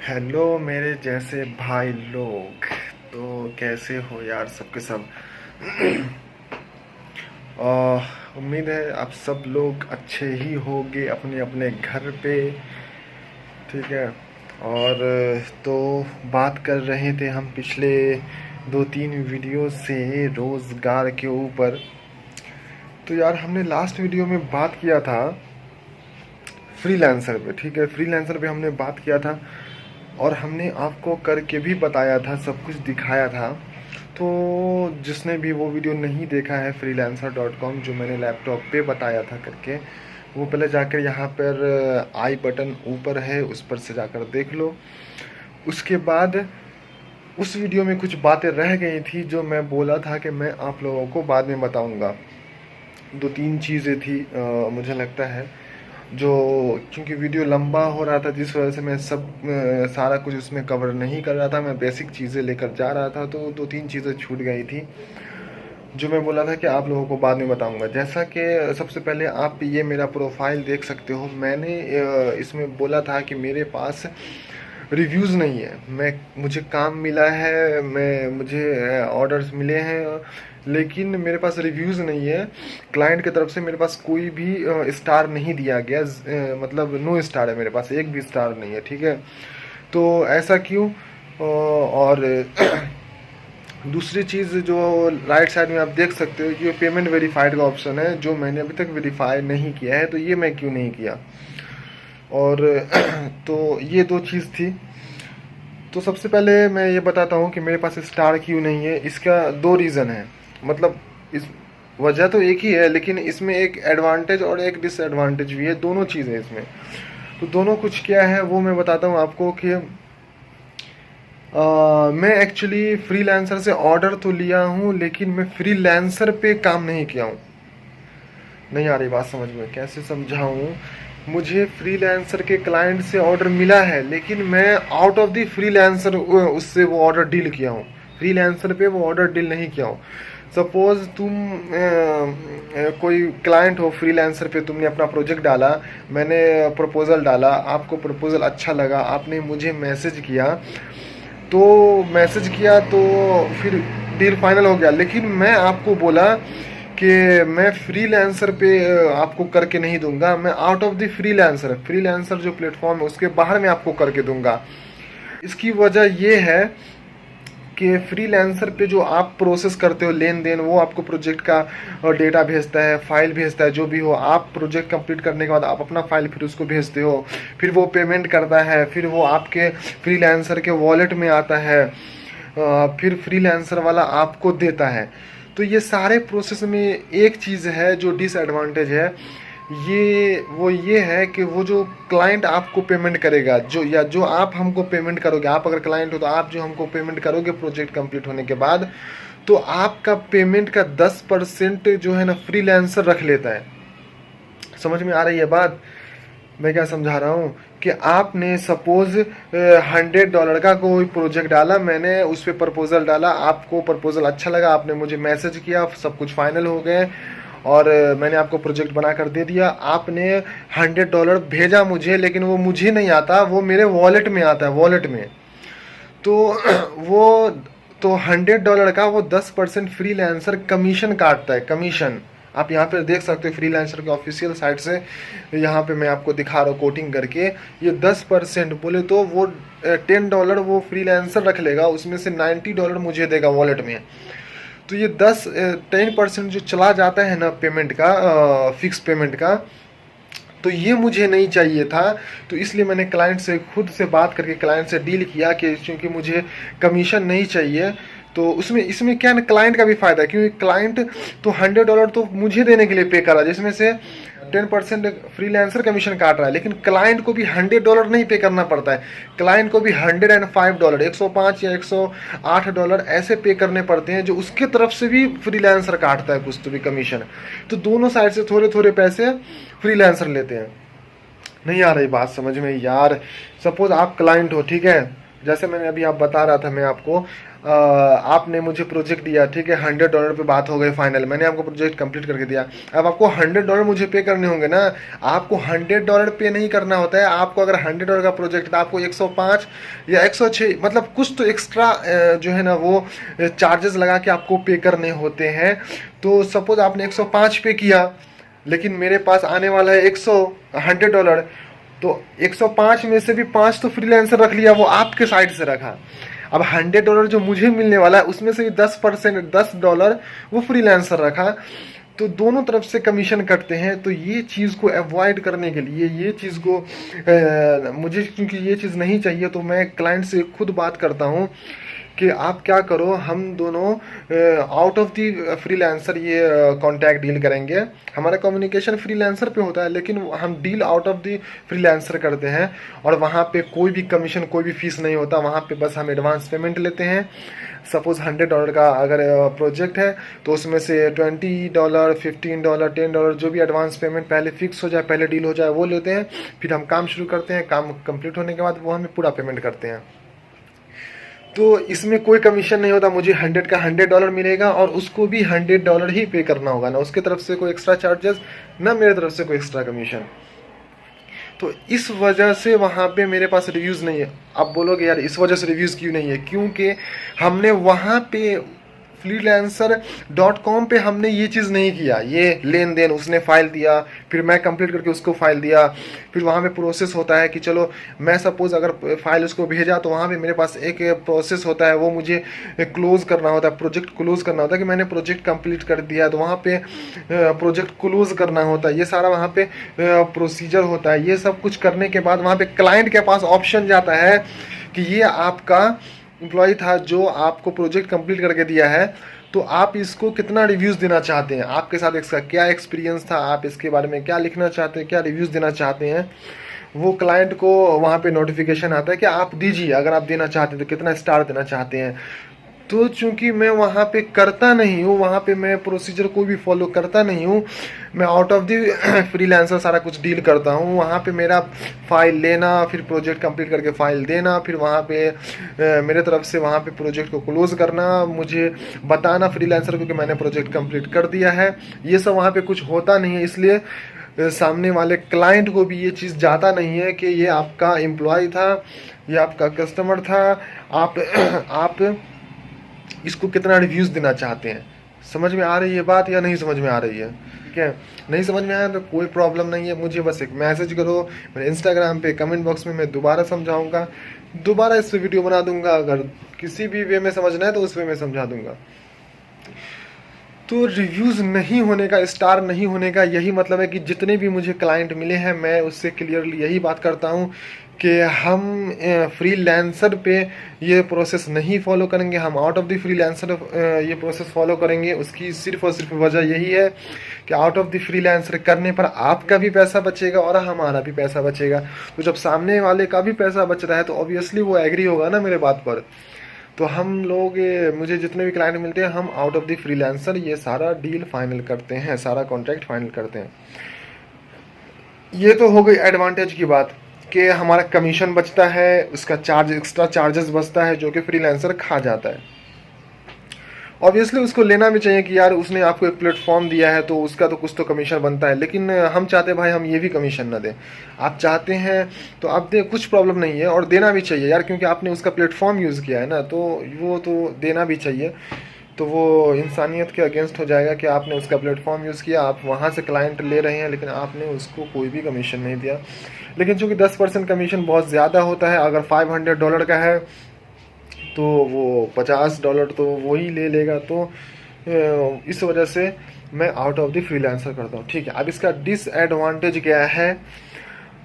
Hello मेरे जैसे भाई लोग। तो कैसे हो यार सबके सब। उम्मीद है आप सब लोग अच्छे ही होंगे अपने अपने घर पे। ठीक है। और तो बात कर रहे थे हम पिछले 2-3 वीडियो से रोज़गार के ऊपर। तो यार हमने लास्ट वीडियो में बात किया था फ्रीलांसर पे। ठीक है, फ्रीलांसर पे हमने बात किया था और हमने आपको करके भी बताया था, सब कुछ दिखाया था। तो जिसने भी वो वीडियो नहीं देखा है freelancer.com, जो मैंने लैपटॉप पे बताया था करके, वो पहले जाकर यहाँ पर आई बटन ऊपर है उस पर से जाकर देख लो। उसके बाद उस वीडियो में कुछ बातें रह गई थी जो मैं बोला था कि मैं आप लोगों को बाद में बताऊंगा। 2-3 चीज़ें थी मुझे लगता है, जो क्योंकि वीडियो लंबा हो रहा था जिस वजह से मैं सारा कुछ उसमें कवर नहीं कर रहा था। मैं बेसिक चीज़ें लेकर जा रहा था तो 2-3 चीज़ें छूट गई थी जो मैं बोला था कि आप लोगों को बाद में बताऊंगा। जैसा कि सबसे पहले आप ये मेरा प्रोफाइल देख सकते हो। मैंने इसमें बोला था कि मेरे पास रिव्यूज़ नहीं है। मुझे काम मिला है, मुझे ऑर्डर्स मिले हैं, लेकिन मेरे पास रिव्यूज़ नहीं है। क्लाइंट की तरफ से मेरे पास कोई भी स्टार नहीं दिया गया। मतलब नो स्टार है मेरे पास, एक भी स्टार नहीं है। ठीक है, तो ऐसा क्यों? और दूसरी चीज़ जो राइट साइड में आप देख सकते हो, ये पेमेंट वेरीफाइड का ऑप्शन है जो मैंने अभी तक वेरीफाई नहीं किया है। तो ये मैं क्यों नहीं किया? और तो ये 2 चीज़ थी। तो सबसे पहले मैं ये बताता हूँ कि मेरे पास स्टार क्यों नहीं है। इसका 2 रीज़न है। मतलब इस वजह तो एक ही है, लेकिन इसमें एक एडवांटेज और एक डिसएडवांटेज भी है। दोनों चीज़ें इसमें। तो दोनों कुछ क्या है वो मैं बताता हूँ आपको कि मैं एक्चुअली फ्रीलांसर से ऑर्डर तो लिया हूँ, लेकिन मैं फ्रीलांसर पे काम नहीं किया हूँ। नहीं आ रही बात समझ में? कैसे समझाऊँ? मुझे फ्रीलांसर के क्लाइंट से ऑर्डर मिला है, लेकिन मैं आउट ऑफ द फ्रीलांसर उससे वो ऑर्डर डील किया हूँ। फ्रीलांसर पे वो ऑर्डर डील नहीं किया हूँ। सपोज तुम कोई क्लाइंट हो फ्रीलांसर पे, तुमने अपना प्रोजेक्ट डाला, मैंने प्रपोज़ल डाला, आपको प्रपोज़ल अच्छा लगा, आपने मुझे मैसेज किया। तो फिर डील फाइनल हो गया। लेकिन मैं आपको बोला कि मैं फ्रीलांसर पे आपको करके नहीं दूंगा। मैं out of the freelancer, freelancer जो प्लेटफॉर्म है उसके बाहर मैं आपको करके दूंगा। इसकी वजह ये है कि फ्रीलांसर पे जो आप प्रोसेस करते हो लेन देन, वो आपको प्रोजेक्ट का डेटा भेजता है, फाइल भेजता है, जो भी हो। आप प्रोजेक्ट कंप्लीट करने के बाद आप अपना फाइल फिर उसको भेजते हो, फिर वो पेमेंट करता है, फिर वो आपके फ्रीलांसर के वॉलेट में आता है, फिर फ्रीलांसर वाला आपको देता है। तो ये सारे प्रोसेस में एक चीज़ है जो डिसएडवांटेज है, ये है कि वो जो क्लाइंट आपको पेमेंट करेगा, जो आप हमको पेमेंट करोगे, आप अगर क्लाइंट हो तो आप जो हमको पेमेंट करोगे प्रोजेक्ट कंप्लीट होने के बाद, तो आपका पेमेंट का 10% जो है ना फ्रीलांसर रख लेता है। समझ में आ रही है बात? मैं क्या समझा रहा हूँ कि आपने सपोज $100 का कोई प्रोजेक्ट डाला, मैंने उस पर प्रपोजल डाला, आपको प्रपोजल अच्छा लगा, आपने मुझे मैसेज किया, सब कुछ फाइनल हो गए और मैंने आपको प्रोजेक्ट बना कर दे दिया। आपने $100 भेजा मुझे, लेकिन वो मुझे नहीं आता, वो मेरे वॉलेट में आता है, वॉलेट में। तो वो तो $100 का वो 10% फ्रीलांसर कमीशन काटता है, कमीशन। आप यहाँ पे देख सकते हो फ्रीलांसर के ऑफिशियल साइट से, यहाँ पे मैं आपको दिखा रहा हूँ कोटिंग करके। ये 10% बोले तो वो $10 वो फ्रीलांसर रख लेगा, उसमें से $90 मुझे देगा वॉलेट में। तो ये 10% जो चला जाता है ना पेमेंट का, फिक्स पेमेंट का, तो ये मुझे नहीं चाहिए था। तो इसलिए मैंने क्लाइंट से खुद से बात करके क्लाइंट से डील किया कि क्योंकि मुझे कमीशन नहीं चाहिए। तो उसमें इसमें क्या ना, क्लाइंट का भी फ़ायदा है, क्योंकि क्लाइंट तो $100 तो मुझे देने के लिए पे कर रहा है, जिसमें से 10% फ्रीलांसर कमीशन काट रहा है, लेकिन क्लाइंट को भी $100 नहीं पे करना पड़ता है। क्लाइंट को भी $105, 105 या $108 ऐसे पे करने पड़ते हैं, जो उसके तरफ से भी फ्रीलांसर काटता है कुछ तो भी कमीशन। तो दोनों साइड से थोड़े थोड़े पैसे फ्रीलांसर लेते हैं। नहीं आ रही बात समझ में यार? सपोज आप क्लाइंट हो, ठीक है, जैसे मैंने अभी आप बता रहा था मैं आपको, आपने मुझे प्रोजेक्ट दिया, ठीक है, $100 पे बात हो गई फाइनल, मैंने आपको प्रोजेक्ट कंप्लीट करके दिया। अब आपको $100 मुझे पे करने होंगे ना। आपको $100 पे नहीं करना होता है, आपको अगर $100 का प्रोजेक्ट था, आपको 105 या 106 मतलब कुछ तो एक्स्ट्रा जो है ना वो चार्जेस लगा के आपको पे करने होते हैं। तो सपोज आपने 105 पे किया, लेकिन मेरे पास आने वाला है $100, तो 105 में से भी 5 तो फ्रीलांसर रख लिया, वो आपके साइड से रखा। अब $100 जो मुझे मिलने वाला है उसमें से भी 10% $10 वो फ्रीलांसर रखा। तो दोनों तरफ से कमीशन कटते हैं। तो ये चीज़ को अवॉइड करने के लिए, ये चीज़ को मुझे क्योंकि ये चीज़ नहीं चाहिए, तो मैं क्लाइंट से खुद बात करता हूँ कि आप क्या करो, हम दोनों आउट ऑफ दी फ्रीलांसर ये कॉन्टैक्ट डील करेंगे। हमारा कम्युनिकेशन फ्रीलांसर पे होता है, लेकिन हम deal out of the freelancer करते हैं, और वहाँ पे कोई भी कमीशन, कोई भी फीस नहीं होता। वहाँ पे बस हम एडवांस पेमेंट लेते हैं। सपोज $100 का अगर प्रोजेक्ट है, तो उसमें से $20, $15, $10 जो भी एडवांस पेमेंट पहले फिक्स हो जाए, पहले डील हो जाए, वो लेते हैं। फिर हम काम शुरू करते हैं, काम कंप्लीट होने के बाद वो हमें पूरा पेमेंट करते हैं। तो इसमें कोई कमीशन नहीं होता। मुझे 100 का $100 मिलेगा, और उसको भी $100 ही पे करना होगा, ना उसके तरफ से कोई एक्स्ट्रा चार्जेस, ना मेरे तरफ से कोई एक्स्ट्रा कमीशन। तो इस वजह से वहाँ पे मेरे पास रिव्यूज़ नहीं है। आप बोलोगे यार इस वजह से रिव्यूज़ क्यों नहीं है? क्योंकि हमने वहाँ पे freelancer.com पे हमने ये चीज़ नहीं किया, ये लेन देन, उसने फाइल दिया, फिर मैं कंप्लीट करके उसको फाइल दिया, फिर वहाँ पे प्रोसेस होता है कि चलो मैं सपोज अगर फाइल उसको भेजा, तो वहाँ पे मेरे पास एक प्रोसेस होता है, वो मुझे क्लोज़ करना होता है, प्रोजेक्ट क्लोज़ करना होता है कि मैंने प्रोजेक्ट कंप्लीट कर दिया, तो वहाँ पे प्रोजेक्ट क्लोज़ करना होता है। ये सारा वहाँ पे प्रोसीजर होता है। ये सब कुछ करने के बाद वहाँ पे क्लाइंट के पास ऑप्शन जाता है कि ये आपका एम्प्लॉय था जो आपको प्रोजेक्ट कंप्लीट करके दिया है, तो आप इसको कितना रिव्यूज़ देना चाहते हैं, आपके साथ इसका क्या एक्सपीरियंस था, आप इसके बारे में क्या लिखना चाहते हैं, क्या रिव्यूज़ देना चाहते हैं। वो क्लाइंट को वहाँ पे नोटिफिकेशन आता है कि आप दीजिए, अगर आप देना चाहते हैं तो कितना स्टार देना चाहते हैं। तो चूंकि मैं वहाँ पे करता नहीं हूँ, वहाँ पे मैं प्रोसीजर को भी फॉलो करता नहीं हूँ, मैं आउट ऑफ दी फ्रीलांसर सारा कुछ डील करता हूँ। वहाँ पे मेरा फाइल लेना, फिर प्रोजेक्ट कंप्लीट करके फाइल देना, फिर वहाँ पे मेरे तरफ से वहाँ पे प्रोजेक्ट को क्लोज़ करना, मुझे बताना फ्रीलांसर को कि मैंने प्रोजेक्ट कंप्लीट कर दिया है, ये सब वहाँ पे कुछ होता नहीं है। इसलिए सामने वाले क्लाइंट को भी ये चीज़ जाता नहीं है कि ये आपका एम्प्लॉय था, ये आपका कस्टमर था, आप इसको कितना रिव्यूज़ देना चाहते हैं। समझ में आ रही है बात या नहीं समझ में आ रही है? ठीक है, नहीं समझ में आया तो कोई प्रॉब्लम नहीं है, मुझे बस एक मैसेज करो मेरे इंस्टाग्राम पे, कमेंट बॉक्स में, मैं दोबारा समझाऊंगा, दोबारा इस पर वीडियो बना दूंगा। अगर किसी भी वे में समझना है तो उस वे में समझा दूंगा। तो रिव्यूज़ नहीं होने का, स्टार नहीं होने का यही मतलब है कि जितने भी मुझे क्लाइंट मिले हैं, मैं उससे क्लियरली यही बात करता हूँ कि हम फ्रीलांसर पे ये प्रोसेस नहीं फॉलो करेंगे, हम आउट ऑफ द फ्रीलांसर ये प्रोसेस फॉलो करेंगे। उसकी सिर्फ और सिर्फ वजह यही है कि आउट ऑफ द फ्रीलांसर करने पर आपका भी पैसा बचेगा और हमारा भी पैसा बचेगा। तो जब सामने वाले का भी पैसा बच रहा है तो ऑब्वियसली वो एग्री होगा ना मेरे बात पर। तो हम लोग, मुझे जितने भी क्लाइंट मिलते हैं, हम आउट ऑफ द फ्रीलांसर ये सारा डील फाइनल करते हैं, सारा कॉन्ट्रैक्ट फाइनल करते हैं। ये तो हो गई एडवांटेज की बात कि हमारा कमीशन बचता है, उसका चार्ज, एक्स्ट्रा चार्जेस बचता है जो कि फ्रीलांसर खा जाता है। ऑब्वियसली उसको लेना भी चाहिए कि यार उसने आपको एक प्लेटफॉर्म दिया है तो उसका तो कुछ तो कमीशन बनता है, लेकिन हम चाहते भाई हम ये भी कमीशन ना दें। आप चाहते हैं तो आप दें, कुछ प्रॉब्लम नहीं है, और देना भी चाहिए यार, क्योंकि आपने उसका प्लेटफॉर्म यूज़ किया है ना, तो वो तो देना भी चाहिए। तो वो इंसानियत के अगेंस्ट हो जाएगा कि आपने उसका प्लेटफॉर्म यूज़ किया, आप वहाँ से क्लाइंट ले रहे हैं, लेकिन आपने उसको कोई भी कमीशन नहीं दिया। लेकिन चूँकि 10% कमीशन बहुत ज़्यादा होता है, अगर $500 का है तो वो $50 तो वही ले लेगा। तो इस वजह से मैं आउट ऑफ द फ्रीलांसर करता हूँ। ठीक है, अब इसका डिसएडवांटेज क्या है?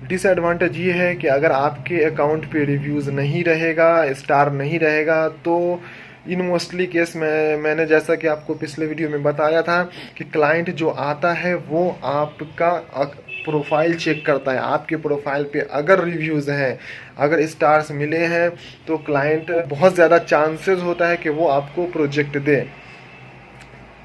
डिसएडवांटेज ये है कि अगर आपके अकाउंट पे रिव्यूज़ नहीं रहेगा, स्टार नहीं रहेगा, तो इन मोस्टली केस में मैंने जैसा कि आपको पिछले वीडियो में बताया था कि क्लाइंट जो आता है वो आपका प्रोफाइल चेक करता है। आपके प्रोफाइल पे अगर रिव्यूज़ हैं, अगर स्टार्स मिले हैं, तो क्लाइंट बहुत ज़्यादा चांसेस होता है कि वो आपको प्रोजेक्ट दे।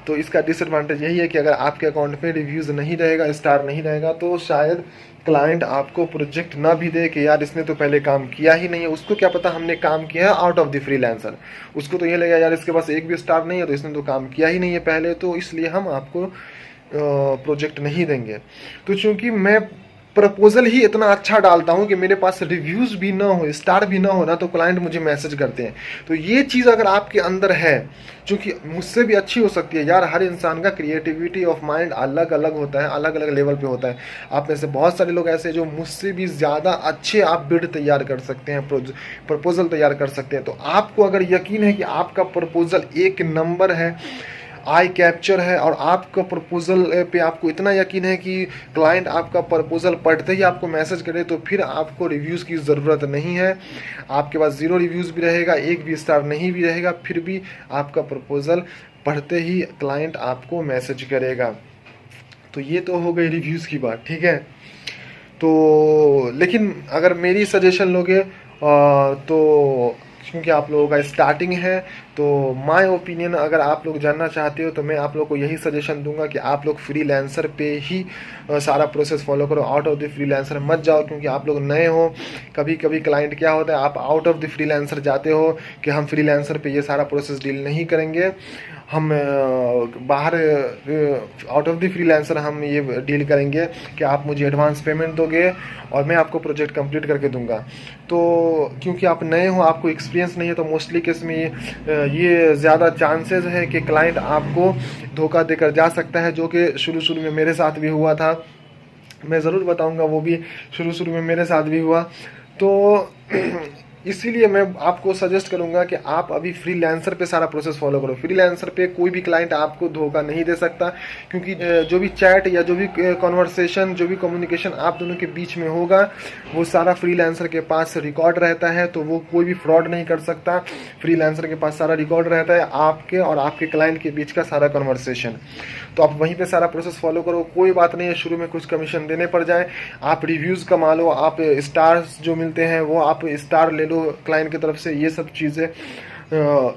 तो इसका डिसएडवांटेज यही है कि अगर आपके अकाउंट पे रिव्यूज़ नहीं रहेगा, स्टार नहीं रहेगा, तो शायद क्लाइंट आपको प्रोजेक्ट ना भी दे कि यार इसने तो पहले काम किया ही नहीं है, उसको क्या पता हमने काम किया है आउट ऑफ द फ्रीलांसर, उसको तो ये लगेगा यार इसके पास एक भी स्टार नहीं है तो इसने तो काम किया ही नहीं है पहले, तो इसलिए हम आपको प्रोजेक्ट नहीं देंगे। तो चूंकि मैं प्रपोजल ही इतना अच्छा डालता हूँ कि मेरे पास रिव्यूज भी ना हो, स्टार भी ना हो ना, तो क्लाइंट मुझे मैसेज करते हैं। तो ये चीज़ अगर आपके अंदर है, क्योंकि मुझसे भी अच्छी हो सकती है यार, हर इंसान का क्रिएटिविटी ऑफ माइंड अलग अलग होता है, अलग अलग लेवल पे होता है। आप में से बहुत सारे लोग ऐसे जो मुझसे भी ज़्यादा अच्छे आप बिड तैयार कर सकते हैं, प्रपोजल तैयार कर सकते हैं। तो आपको अगर यकीन है कि आपका प्रपोजल एक नंबर है, आई कैप्चर है, और आपका प्रपोजल पे आपको इतना यकीन है कि क्लाइंट आपका प्रपोजल पढ़ते ही आपको मैसेज करे, तो फिर आपको रिव्यूज़ की ज़रूरत नहीं है। आपके पास 0 रिव्यूज़ भी रहेगा, एक भी स्टार नहीं भी रहेगा, फिर भी आपका प्रपोजल पढ़ते ही क्लाइंट आपको मैसेज करेगा। तो ये तो हो गई रिव्यूज़ की बात, ठीक है। तो लेकिन अगर मेरी सजेशन लोगे तो क्योंकि आप लोगों का स्टार्टिंग है, तो माय ओपिनियन अगर आप लोग जानना चाहते हो तो मैं आप लोग को यही सजेशन दूंगा कि आप लोग फ्रीलांसर पे ही सारा प्रोसेस फॉलो करो, आउट ऑफ द फ्रीलांसर मत जाओ, क्योंकि आप लोग नए हो। कभी कभी क्लाइंट क्या होता है, आप आउट ऑफ द फ्रीलांसर जाते हो कि हम फ्रीलांसर पे ये सारा प्रोसेस डील नहीं करेंगे, हम बाहर आउट ऑफ द फ्रीलांसर हम ये डील करेंगे कि आप मुझे एडवांस पेमेंट दोगे और मैं आपको प्रोजेक्ट कंप्लीट करके दूंगा। तो क्योंकि आप नए हो, आपको एक्सपीरियंस नहीं है, तो मोस्टली केस में ये ज़्यादा चांसेस है कि क्लाइंट आपको धोखा देकर जा सकता है, जो कि शुरू शुरू में मेरे साथ भी हुआ था। मैं ज़रूर बताऊंगा, वो भी शुरू शुरू में मेरे साथ भी हुआ। तो इसीलिए मैं आपको सजेस्ट करूंगा कि आप अभी फ्रीलांसर पे सारा प्रोसेस फॉलो करो। फ्रीलांसर पे कोई भी क्लाइंट आपको धोखा नहीं दे सकता, क्योंकि जो भी चैट या जो भी कॉन्वर्सेशन, जो भी कम्युनिकेशन आप दोनों के बीच में होगा, वो सारा फ्रीलांसर के पास रिकॉर्ड रहता है, तो वो कोई भी फ्रॉड नहीं कर सकता। फ्रीलांसर के पास सारा रिकॉर्ड रहता है, आपके और आपके क्लाइंट के बीच का सारा कन्वर्सेशन। तो आप वहीं पे सारा प्रोसेस फॉलो करो। कोई बात नहीं है शुरू में कुछ कमीशन देने पड़ जाए, आप रिव्यूज़ कमा लो, आप स्टार्स जो मिलते हैं वो आप स्टार ले लो क्लाइंट की तरफ से। ये सब चीज़ें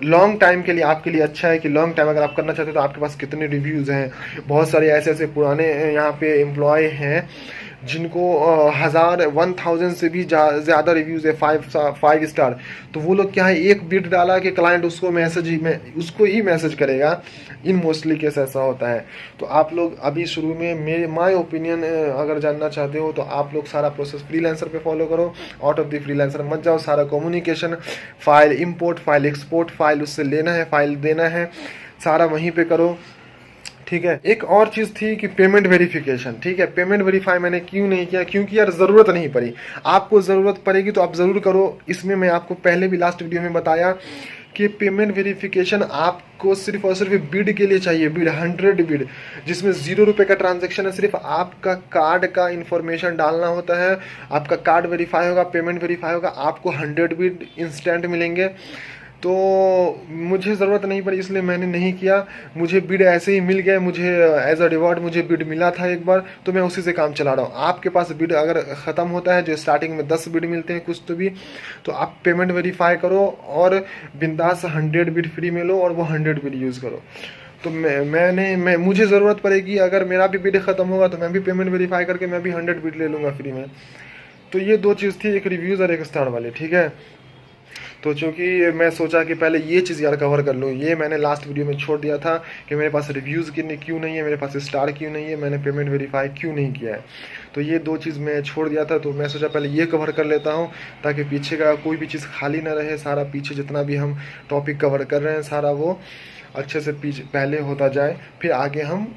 लॉन्ग टाइम के लिए आपके लिए अच्छा है कि लॉन्ग टाइम अगर आप करना चाहते हो तो आपके पास कितने रिव्यूज़ हैं। बहुत सारे ऐसे ऐसे पुराने यहाँ पे एम्प्लॉय हैं जिनको 1000 से भी ज़्यादा रिव्यूज़ है, 5 स्टार। तो वो लोग क्या है, एक बिट डाला कि क्लाइंट उसको उसको ही मैसेज करेगा। इन मोस्टली केस ऐसा होता है। तो आप लोग अभी शुरू में माय ओपिनियन अगर जानना चाहते हो तो आप लोग सारा प्रोसेस फ्रीलांसर पे फॉलो करो, आउट ऑफ द फ्रीलांसर मत जाओ। सारा communication, file import, file export, file उससे लेना है, फाइल देना है, सारा वहीं पे करो, ठीक है। एक और चीज़ थी कि पेमेंट वेरिफिकेशन, ठीक है। पेमेंट वेरीफाई मैंने क्यों नहीं किया, क्योंकि यार ज़रूरत नहीं पड़ी। आपको ज़रूरत पड़ेगी तो आप ज़रूर करो। इसमें मैं आपको पहले भी लास्ट वीडियो में बताया कि पेमेंट वेरिफिकेशन आपको सिर्फ और सिर्फ बिड के लिए चाहिए, बिड 100 बिड, जिसमें 0 रुपये का ट्रांजैक्शन है। सिर्फ आपका कार्ड का इंफॉर्मेशन डालना होता है, आपका कार्ड वेरीफाई होगा, पेमेंट वेरीफाई होगा, आपको 100 बिड इंस्टेंट मिलेंगे। तो मुझे ज़रूरत नहीं पड़ी, इसलिए मैंने नहीं किया। मुझे बिड ऐसे ही मिल गए, मुझे एज अ रिवॉर्ड मुझे बिड मिला था एक बार, तो मैं उसी से काम चला रहा हूँ। आपके पास बिड अगर ख़त्म होता है, जो स्टार्टिंग में 10 बिड मिलते हैं कुछ तो आप पेमेंट वेरीफाई करो और बिंदास 100 बिड फ्री में लो और वो 100 बिड यूज़ करो। तो मुझे ज़रूरत पड़ेगी, अगर मेरा भी बिड ख़त्म होगा तो मैं भी पेमेंट वेरीफाई करके मैं भी 100 बिड ले लूँगा फ्री में। तो ये 2 चीज़ थी, एक रिव्यूज़ और एक स्टार वाली, ठीक है। तो चूँकि मैं सोचा कि पहले ये चीज़ यार कवर कर लूँ, ये मैंने लास्ट वीडियो में छोड़ दिया था कि मेरे पास रिव्यूज़ क्यों नहीं है, मेरे पास स्टार क्यों नहीं है, मैंने पेमेंट वेरीफाई क्यों नहीं किया है। तो ये 2 चीज़ मैं छोड़ दिया था। तो मैं सोचा पहले ये कवर कर लेता हूँ ताकि पीछे का कोई भी चीज़ खाली ना रहे। सारा पीछे जितना भी हम टॉपिक कवर कर रहे हैं सारा वो अच्छे से पहले होता जाए, फिर आगे हम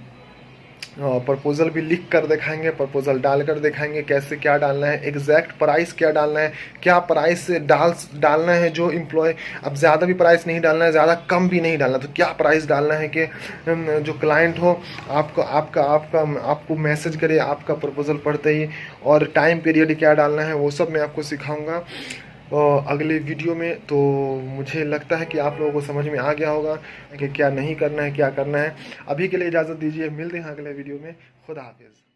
प्रपोज़ल भी लिख कर दिखाएंगे, प्रपोज़ल डाल कर दिखाएंगे कैसे क्या डालना है, एग्जैक्ट प्राइस क्या डालना है, क्या प्राइस डालना है जो एम्प्लॉय। अब ज़्यादा भी प्राइस नहीं डालना है, ज़्यादा कम भी नहीं डालना। तो क्या प्राइस डालना है कि जो क्लाइंट हो आपको मैसेज करे आपका प्रपोज़ल पढ़ते ही, और टाइम पीरियड क्या डालना है वो सब मैं आपको सिखाऊंगा अगले वीडियो में। तो मुझे लगता है कि आप लोगों को समझ में आ गया होगा कि क्या नहीं करना है, क्या करना है। अभी के लिए इजाज़त दीजिए, मिलते हैं अगले वीडियो में। खुदा हाफिज़।